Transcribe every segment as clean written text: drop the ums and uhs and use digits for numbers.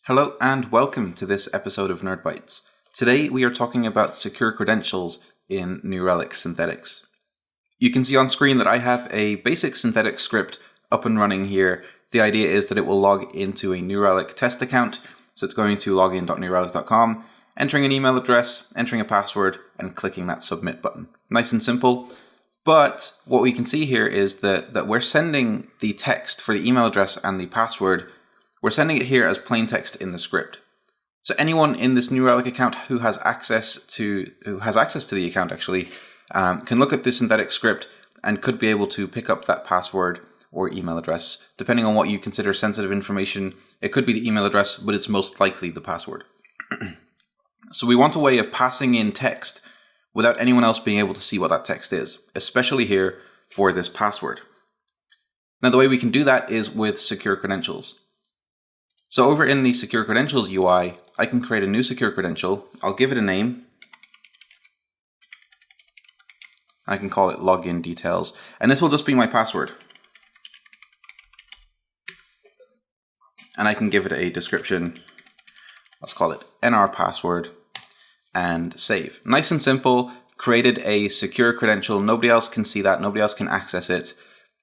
Hello and welcome to this episode of Nerd Bytes. Today we are talking about secure credentials in New Relic Synthetics. You can see on screen that I have a basic synthetic script up and running here. The idea is that it will log into a New Relic test account, so it's going to login.newrelic.com, entering an email address, entering a password, and clicking that submit button. Nice and simple, but what we can see here is that we're sending the text for the email address and the password. We're sending it here as plain text in the script. So anyone in this New Relic account who has access to the account actually can look at this synthetic script and could be able to pick up that password or email address. Depending on what you consider sensitive information, it could be the email address, but it's most likely the password. So we want a way of passing in text without anyone else being able to see what that text is, especially here for this password. Now the way we can do that is with secure credentials. So over in the Secure Credentials UI, I can create a new secure credential. I'll give it a name. I can call it Login Details. And this will just be my password. And I can give it a description. Let's call it NR password and save. Nice and simple. Created a secure credential. Nobody else can see that. Nobody else can access it.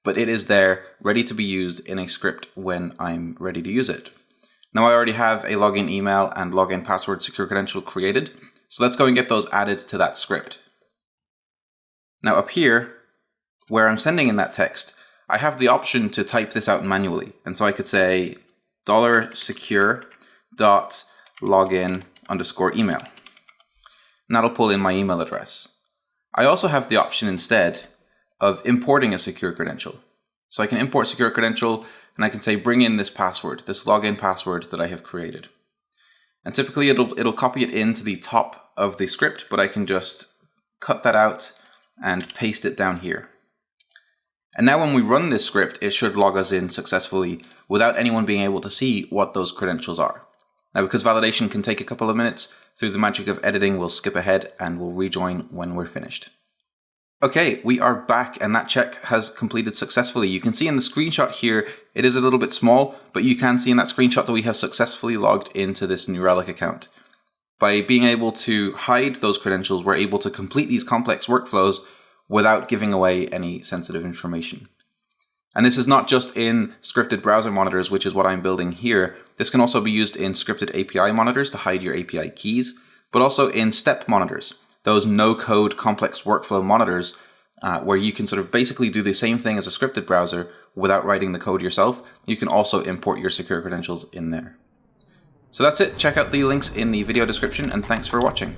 But it is there, ready to be used in a script when I'm ready to use it. Now I already have a login email and login password secure credential created, so let's go and get those added to that script. Now up here, where I'm sending in that text, I have the option to type this out manually, and so I could say $secure.login_email, and that'll pull in my email address. I also have the option instead of importing a secure credential. So I can import secure credential, and I can say bring in this password, this login password that I have created. And typically it'll copy it into the top of the script, but I can just cut that out and paste it down here. And now when we run this script, it should log us in successfully without anyone being able to see what those credentials are. Now because validation can take a couple of minutes, through the magic of editing we'll skip ahead and we'll rejoin when we're finished. Okay, we are back and that check has completed successfully. You can see in the screenshot here, it is a little bit small, but you can see in that screenshot that we have successfully logged into this New Relic account. By being able to hide those credentials, we're able to complete these complex workflows without giving away any sensitive information. And this is not just in scripted browser monitors, which is what I'm building here. This can also be used in scripted API monitors to hide your API keys, but also in step monitors. Those no-code complex workflow monitors where you can sort of basically do the same thing as a scripted browser without writing the code yourself. You can also import your secure credentials in there. So that's it. Check out the links in the video description and thanks for watching.